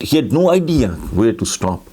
he had no idea where to stop.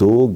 2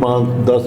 5-10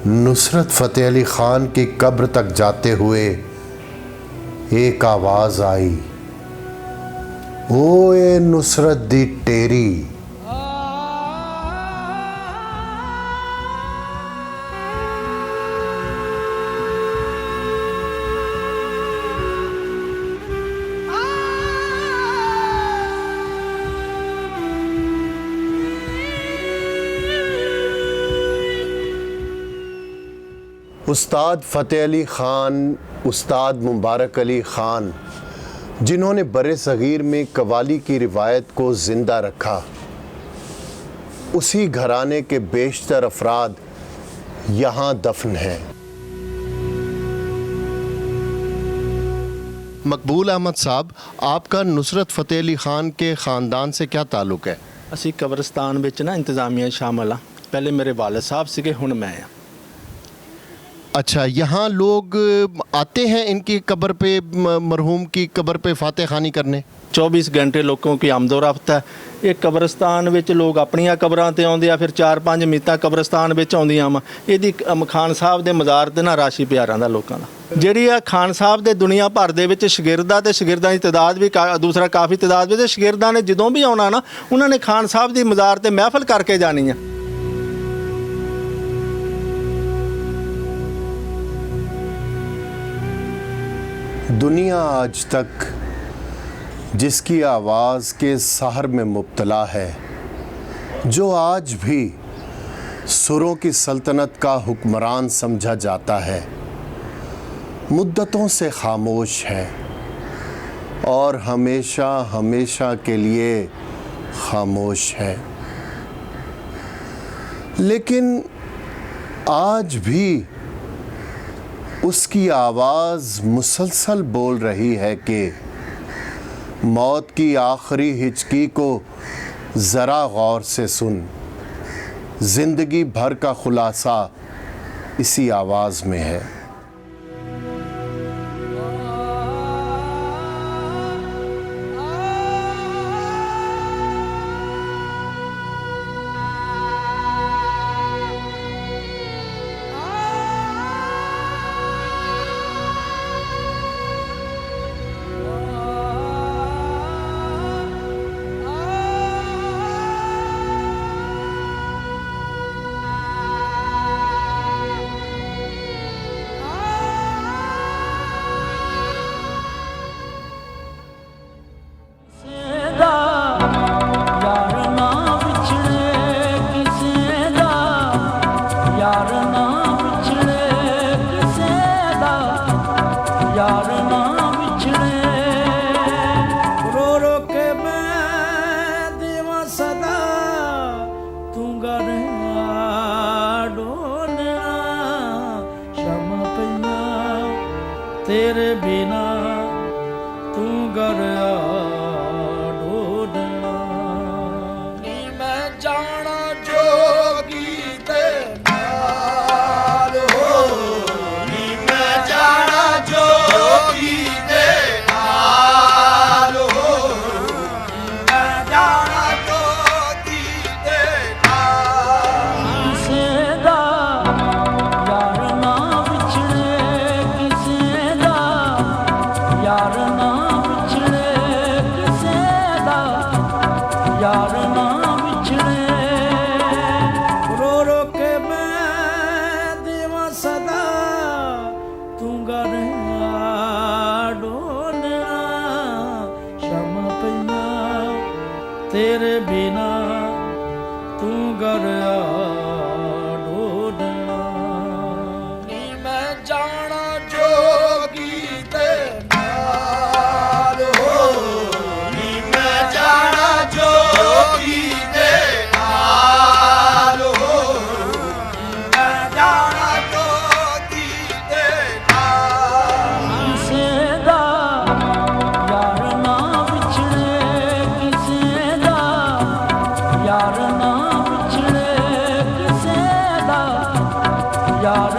Nusrat Fateh Ali Khan की कब्र तक जाते हुए एक आवाज़ आई, ओए नुसरत दी टेरी। उस्ताद फ़तेह अली ख़ान, उस्ताद मुबारक अली ख़ान, जिन्होंने बरे सग़ीर में कव्वाली की रिवायत को ज़िंदा रखा, उसी घराने के बेशतर अफराद यहाँ दफन हैं। मकबूल अहमद साहब, आपका नुसरत फ़तेह अली ख़ान के ख़ानदान से क्या ताल्लुक़ है? ਅਸੀਂ ਕਬਰਸਤਾਨ ਵਿੱਚ ਨਾ ਇੰਤਜ਼ਾਮੀਆ ਸ਼ਾਮਲ ਹਾਂ। ਪਹਿਲੇ ਮੇਰੇ ਵਾਲਿਦ ਸਾਹਿਬ ਸੀਗੇ, ਹੁਣ ਮੈਂ ਆ। अच्छा, यहाँ लोग आते हैं इनकी कब्र पे, मरहूम की कब्र पे फातह खानी करने? 24 घंटे लोगों की आमदो रफ्त है। ਇਹ ਕਬਰਸਤਾਨ ਵਿੱਚ ਲੋਕ ਆਪਣੀਆਂ ਕਬਰਾਂ ਤੇ ਆਉਂਦੇ ਆ, ਫਿਰ 4-5 ਮੀਤਾਂ ਕਬਰਸਤਾਨ ਵਿੱਚ ਆਉਂਦੀਆਂ ਵਾ। ਇਹਦੀ ਖਾਨ ਸਾਹਿਬ ਦੇ ਮਜ਼ਾਰ ਤੇ ਨਾ ਰਾਸ਼ੀ ਪਿਆਰਾਂ ਦਾ ਲੋਕਾਂ ਦਾ। ਜਿਹੜੀ ਆ ਖਾਨ ਸਾਹਿਬ ਦੇ ਦੁਨੀਆ ਭਰ ਦੇ ਵਿੱਚ ਸ਼ਾਗਿਰਦਾਂ ਤੇ ਸ਼ਾਗਿਰਦਾਂ ਦੀ ਤਾਦਾਦ ਵੀ ਦੂਸਰਾ ਕਾਫੀ ਤਾਦਾਦ ਵਿੱਚ, ਸ਼ਾਗਿਰਦਾਂ ਨੇ ਜਦੋਂ ਵੀ ਆਉਣਾ ਨਾ, ਉਹਨਾਂ ਨੇ ਖਾਨ ਸਾਹਿਬ ਦੀ ਮਜ਼ਾਰ ਤੇ ਮਹਿਫਲ ਕਰਕੇ ਜਾਣੀ ਆ। दुनिया आज तक जिसकी आवाज़ के सहर में मुब्तला है, जो आज भी सुरों की सल्तनत का हुक्मरान समझा जाता है, मुद्दतों से खामोश है और हमेशा हमेशा के लिए खामोश है। लेकिन आज भी उसकी आवाज़ मुसलसल बोल रही है कि मौत की आखिरी हिचकी को ज़रा गौर से सुन, ज़िंदगी भर का खुलासा इसी आवाज़ में है। तेरे बिना तू घर ढूंढना, मैं जाना जोगी दे नाल हो, मैं जाना जोगी दे नाल हो, मैं जाना जोगी दे नाल। किसे दा यार ना विछड़े, किसे दा यार ना विछड़े, किसे दा यार ना विछड़े। रो रो के मैं देवा सदा, तू घर ढूंढना, शमा पैया तेरे बिना तू घर ढूंढना, मैं जाना जोगी दे नाल हो, मैं जाना जोगी दे नाल हो, मैं जाना जोगी दे नाल। किसे दा यार ना विछड़े, किसे दा यार ना विछड़े, किसे दा यार